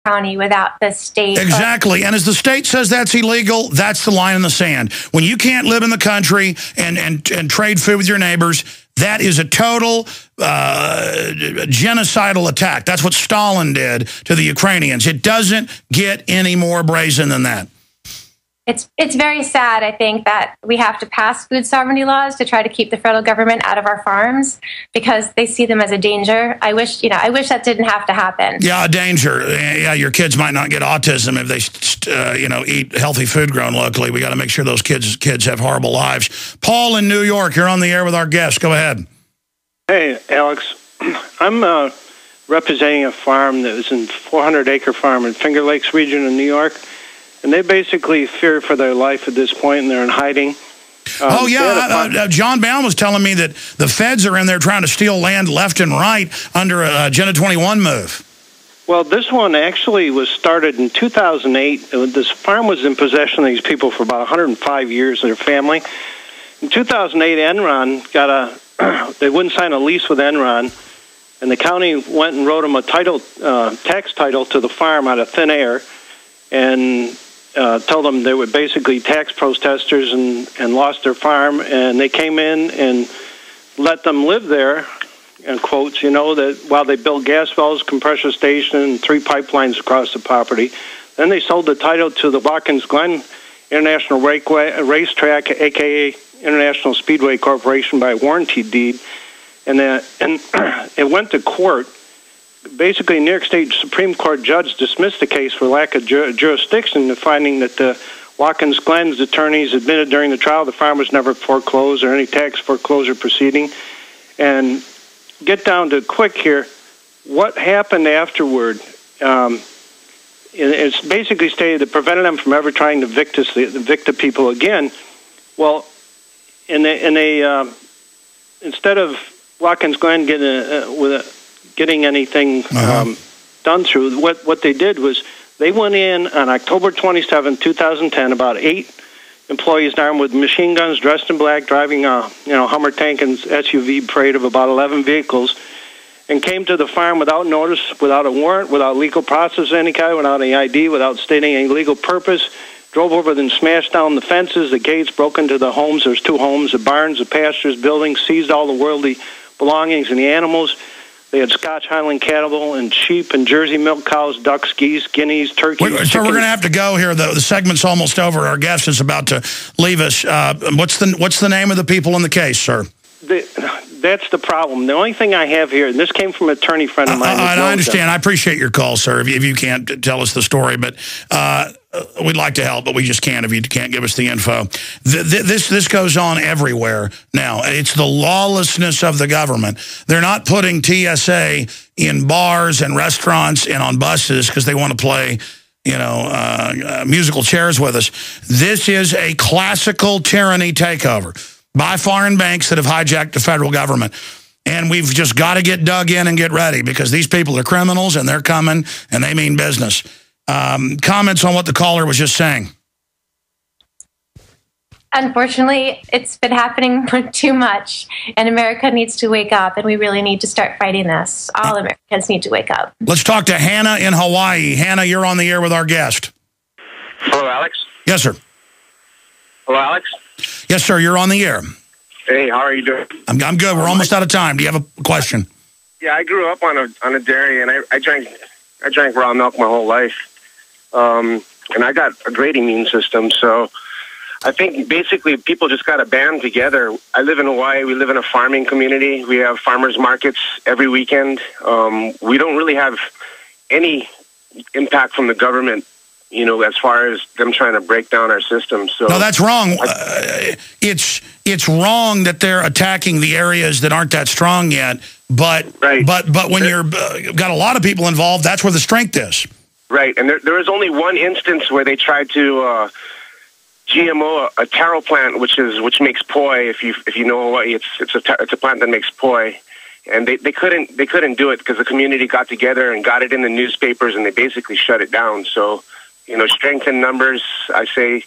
county without the state. Exactly. And as the state says that's illegal, that's the line in the sand. When you can't live in the country and trade food with your neighbors, that is a total genocidal attack. That's what Stalin did to the Ukrainians. It doesn't get any more brazen than that. It's very sad, I think, that we have to pass food sovereignty laws to try to keep the federal government out of our farms because they see them as a danger. I wish that didn't have to happen. Yeah, a danger. Yeah, your kids might not get autism if they, eat healthy food grown locally. We got to make sure those kids have horrible lives. Paul in New York, you're on the air with our guest. Go ahead. Hey, Alex. I'm representing a farm that was a 400-acre farm in Finger Lakes region in New York. And they basically fear for their life at this point, and they're in hiding. John Bound was telling me that the feds are in there trying to steal land left and right under a Agenda 21 move. Well, this one actually was started in 2008. This farm was in possession of these people for about 105 years, their family. In 2008, Enron they wouldn't sign a lease with Enron, and the county went and wrote them a tax title to the farm out of thin air, and told them they were basically tax protesters and lost their farm, and they came in and let them live there, in quotes, that while they built gas wells, compressor station, and 3 pipelines across the property. Then they sold the title to the Watkins Glen International Racetrack, a.k.a. International Speedway Corporation, by warranty deed, and it went to court. Basically, New York State Supreme Court judge dismissed the case for lack of jurisdiction, finding that the Watkins Glen's attorneys admitted during the trial the farm was never foreclosed or any tax foreclosure proceeding. And get down to quick here, what happened afterward? It's basically stated that prevented them from ever trying to evict the people again. Well, instead of Watkins Glen getting anything done through, what they did was they went in on October 27, 2010, about 8 employees armed with machine guns, dressed in black, driving a Hummer tank and SUV parade of about 11 vehicles, and came to the farm without notice, without a warrant, without legal process of any kind, without any ID, without stating any legal purpose, drove over and smashed down the fences, the gates, broke into the homes. There's 2 homes, the barns, the pastures, buildings, seized all the worldly belongings and the animals. They had Scotch Highland cattle and sheep and Jersey milk cows, ducks, geese, guineas, turkeys. So we're going to have to go here. The segment's almost over. Our guest is about to leave us. What's the name of the people in the case, sir? That's the problem. The only thing I have here, and this came from an attorney friend of mine. I understand. I appreciate your call, sir, if you can't tell us the story. But we'd like to help, but we just can't if you can't give us the info. This goes on everywhere now. It's the lawlessness of the government. They're not putting TSA in bars and restaurants and on buses because they want to play musical chairs with us. This is a classical tyranny takeover by foreign banks that have hijacked the federal government. And we've just got to get dug in and get ready because these people are criminals and they're coming and they mean business. Comments on what the caller was just saying? Unfortunately, it's been happening too much, and America needs to wake up, and we really need to start fighting this. All Americans need to wake up. Let's talk to Hannah in Hawaii. Hannah, you're on the air with our guest. Hello, Alex. Yes, sir. Hello, Alex. Yes, sir. You're on the air. Hey, how are you doing? I'm good. We're almost out of time. Do you have a question? Yeah, I grew up on a dairy, and I drank raw milk my whole life. And I got a great immune system, so I think basically people just got to band together. I live in Hawaii. We live in a farming community. We have farmers markets every weekend. We don't really have any impact from the government, as far as them trying to break down our system. So no, that's wrong. It's wrong that they're attacking the areas that aren't that strong yet. But right. but when you're got a lot of people involved, that's where the strength is. Right, and there was only one instance where they tried to GMO a taro plant, which makes poi. If you know Hawaii, it's a plant that makes poi, and they couldn't do it because the community got together and got it in the newspapers, and they basically shut it down. So, strength in numbers. I say,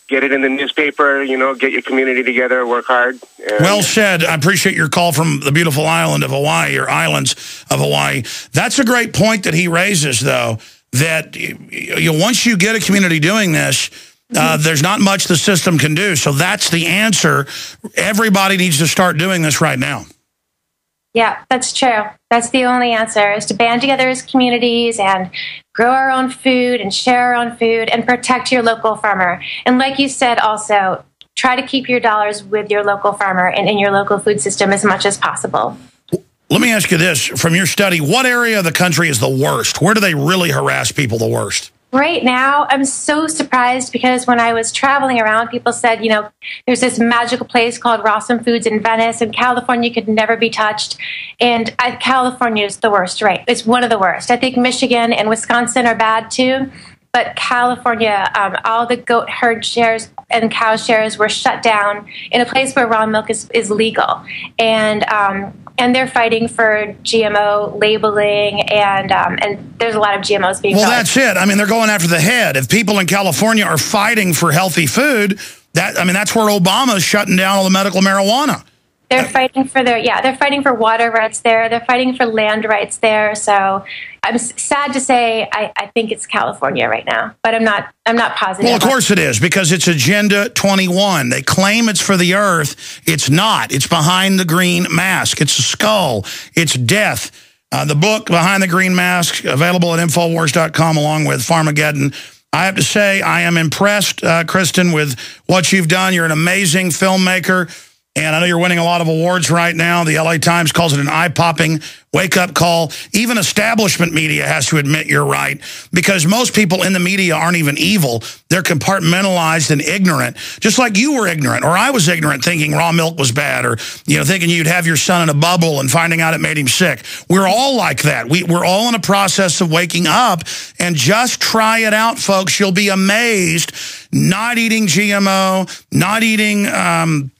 get it in the newspaper. Get your community together, work hard. Well said. I appreciate your call from the beautiful island of Hawaii, or islands of Hawaii. That's a great point that he raises, though. that once you get a community doing this, there's not much the system can do. So that's the answer. Everybody needs to start doing this right now. Yeah, that's true. That's the only answer, is to band together as communities and grow our own food and share our own food and protect your local farmer. And like you said, also, try to keep your dollars with your local farmer and in your local food system as much as possible. Let me ask you this. From your study, what area of the country is the worst? Where do they really harass people the worst? Right now, I'm so surprised because when I was traveling around, people said, there's this magical place called Rawson Foods in Venice, and California could never be touched. And California is the worst, right? It's one of the worst. I think Michigan and Wisconsin are bad too. But California, all the goat herd shares and cow shares were shut down in a place where raw milk is legal. And they're fighting for GMO labeling, and there's a lot of GMOs being Well, that's it. I mean, they're going after the head. If people in California are fighting for healthy food, that's where Obama's shutting down all the medical marijuana. They're fighting for they're fighting for water rights there. They're fighting for land rights there. So I'm sad to say I think it's California right now, but I'm not positive. Well, of course it is, because it's Agenda 21. They claim it's for the earth. It's not. It's behind the green mask. It's a skull. It's death. The book, Behind the Green Mask, available at Infowars.com along with Farmageddon. I have to say I am impressed, Kristin, with what you've done. You're an amazing filmmaker. And I know you're winning a lot of awards right now. The LA Times calls it an eye-popping wake-up call. Even establishment media has to admit you're right, because most people in the media aren't even evil. They're compartmentalized and ignorant, just like you were ignorant, or I was ignorant, thinking raw milk was bad, or thinking you'd have your son in a bubble and finding out it made him sick. We're all like that. We're all in a process of waking up, and just try it out, folks. You'll be amazed. Not eating GMO, not eating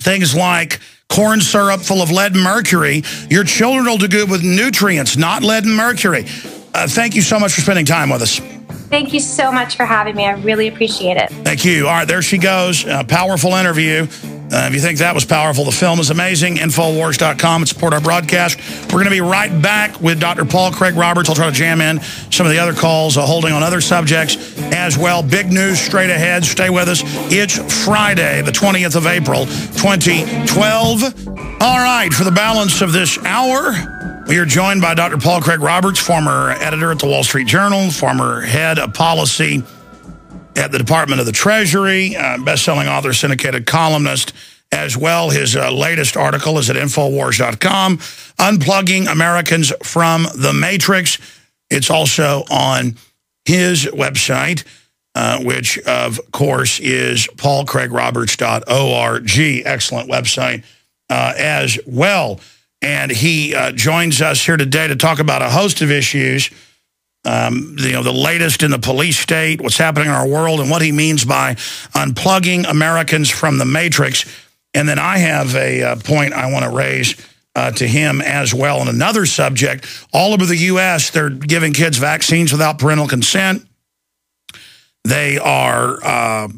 things like corn syrup full of lead and mercury. Your children will do good with nutrients, not lead and mercury. Thank you so much for spending time with us. Thank you so much for having me. I really appreciate it. Thank you. All right, there she goes. A powerful interview. If you think that was powerful, the film is amazing. Infowars.com and support our broadcast. We're going to be right back with Dr. Paul Craig Roberts. I'll try to jam in some of the other calls, holding on other subjects as well. Big news straight ahead. Stay with us. It's Friday, the 20th of April, 2012. All right, for the balance of this hour, we are joined by Dr. Paul Craig Roberts, former editor at the Wall Street Journal, former head of policy at the Department of the Treasury, best-selling author, syndicated columnist as well. His latest article is at Infowars.com, Unplugging Americans from the Matrix. It's also on his website, which, of course, is paulcraigroberts.org. Excellent website as well. And he joins us here today to talk about a host of issues, the latest in the police state, what's happening in our world, and what he means by unplugging Americans from the Matrix. And then I have a point I want to raise to him as well on another subject. All over the U.S., they're giving kids vaccines without parental consent. They are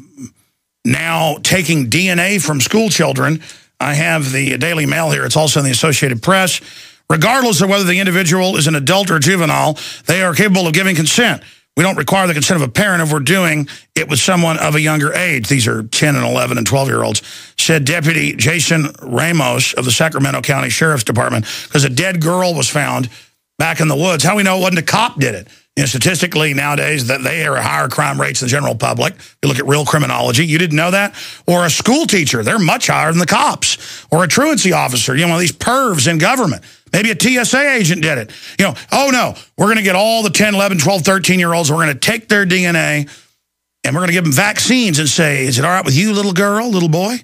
now taking DNA from school children. I have the Daily Mail here. It's also in the Associated Press. Regardless of whether the individual is an adult or juvenile, they are capable of giving consent. We don't require the consent of a parent if we're doing it with someone of a younger age. These are 10 and 11 and 12-year-olds, said Deputy Jason Ramos of the Sacramento County Sheriff's Department, because a dead girl was found back in the woods. How do we know it wasn't a cop did it? Statistically, nowadays, that they are higher crime rates than the general public. You look at real criminology. You didn't know that? Or a school teacher. They're much higher than the cops. Or a truancy officer. One of these pervs in government. Maybe a TSA agent did it. Oh, no, we're going to get all the 10, 11, 12, 13-year-olds. We're going to take their DNA, and we're going to give them vaccines and say, is it all right with you, little girl, little boy?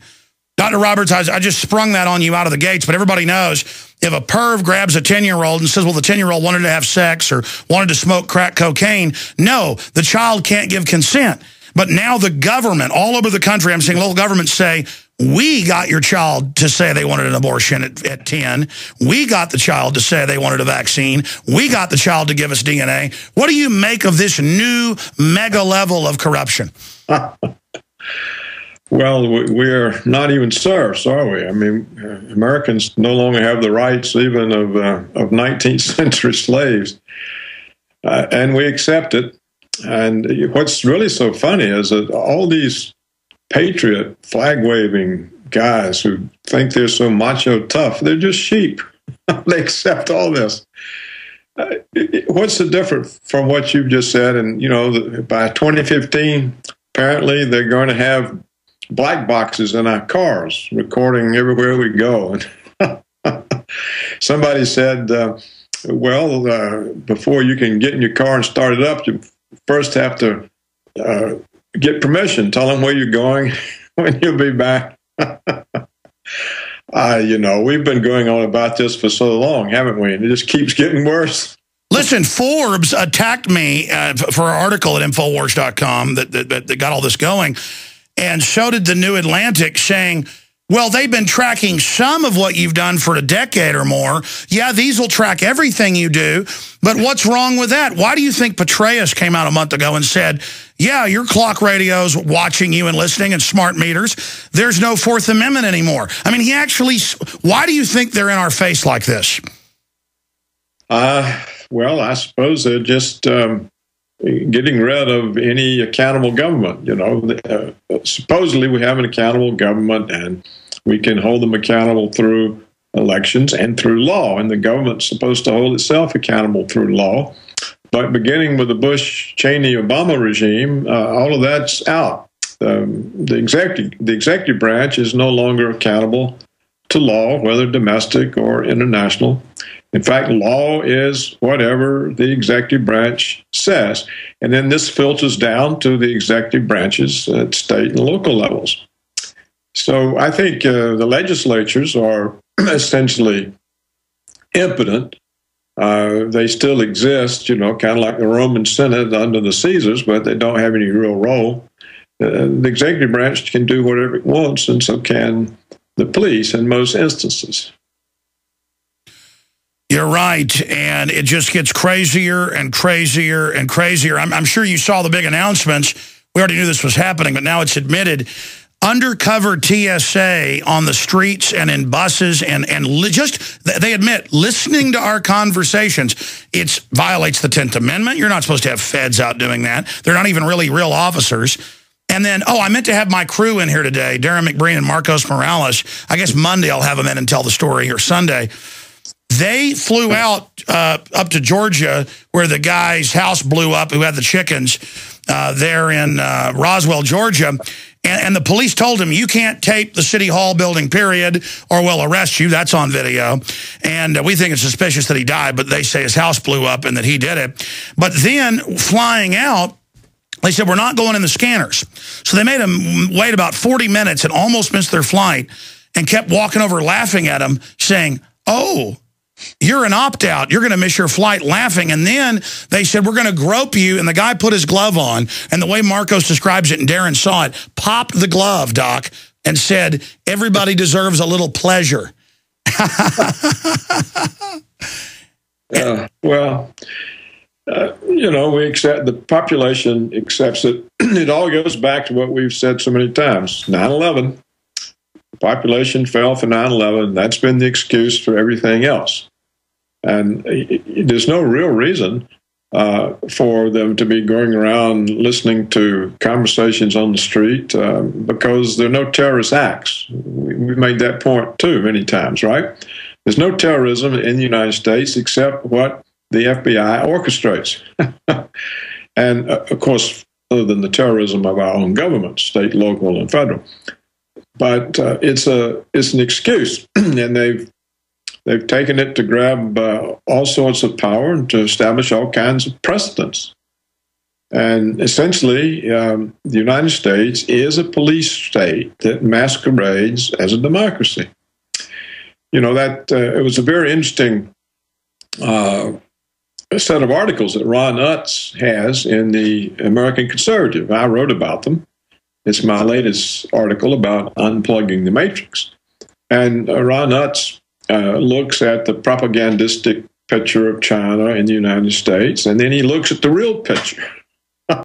Dr. Roberts, I just sprung that on you out of the gates, but everybody knows if a perv grabs a 10-year-old and says, well, the 10-year-old wanted to have sex or wanted to smoke crack cocaine, no, the child can't give consent. But now the government, all over the country, I'm seeing local governments say, we got your child to say they wanted an abortion at 10. We got the child to say they wanted a vaccine. We got the child to give us DNA. What do you make of this new mega level of corruption? Well, we're not even serfs, are we? I mean, Americans no longer have the rights even of 19th century slaves. and we accept it. And what's really so funny is that all these patriot flag-waving guys who think they're so macho tough, they're just sheep. They accept all this. What's the difference from what you've just said? And, by 2015, apparently they're going to have black boxes in our cars recording everywhere we go. Somebody said, before you can get in your car and start it up, you first have to get permission. Tell them where you're going, when you'll be back. We've been going on about this for so long, haven't we? And it just keeps getting worse. Listen, Forbes attacked me for an article at Infowars.com that got all this going, and so did the New Atlantic, saying, well, they've been tracking some of what you've done for a decade or more. Yeah, these will track everything you do, but what's wrong with that? Why do you think Petraeus came out a month ago and said, yeah, your clock radio's watching you and listening, and smart meters, there's no Fourth Amendment anymore? I mean, why do you think they're in our face like this? Well, I suppose they're just getting rid of any accountable government. Supposedly we have an accountable government, and we can hold them accountable through elections and through law. And the government's supposed to hold itself accountable through law. But beginning with the Bush-Cheney-Obama regime, all of that's out. The executive branch is no longer accountable to law, whether domestic or international. In fact, law is whatever the executive branch says. And then this filters down to the executive branches at state and local levels. So I think the legislatures are essentially impotent. They still exist, kind of like the Roman Senate under the Caesars, but they don't have any real role. The executive branch can do whatever it wants, and so can the police in most instances. You're right, and it just gets crazier and crazier and crazier. I'm sure you saw the big announcements. We already knew this was happening, but now it's admitted. Undercover TSA on the streets and in buses, and they admit, listening to our conversations, it violates the 10th Amendment. You're not supposed to have feds out doing that. They're not even really real officers. And then, I meant to have my crew in here today, Darren McBreen and Marcos Morales. I guess Monday I'll have them in and tell the story, or Sunday. They flew out up to Georgia, where the guy's house blew up who had the chickens there in Roswell, Georgia. And the police told him, you can't tape the City Hall building, period, or we'll arrest you. That's on video. And we think it's suspicious that he died, but they say his house blew up and that he did it. But then flying out, they said, we're not going in the scanners. So they made him wait about 40 minutes and almost missed their flight, and kept walking over laughing at him, saying, oh, you're an opt-out. You're going to miss your flight, laughing. And then they said, we're going to grope you. And the guy put his glove on. And the way Marcos describes it, and Darren saw it, popped the glove, Doc, and said, everybody deserves a little pleasure. We accept, the population accepts it. It all goes back to what we've said so many times, 9/11. The population fell for 9/11. That's been the excuse for everything else. And there's no real reason for them to be going around listening to conversations on the street because there are no terrorist acts. We've made that point, too, many times, right? There's no terrorism in the United States except what the FBI orchestrates. And, of course, other than the terrorism of our own government, state, local, and federal. But it's an excuse, and they've taken it to grab all sorts of power and to establish all kinds of precedents. And essentially, the United States is a police state that masquerades as a democracy. It was a very interesting set of articles that Ron Utz has in the American Conservative. I wrote about them. It's my latest article about unplugging the matrix. And Ron Utz looks at the propagandistic picture of China in the United States, and then he looks at the real picture.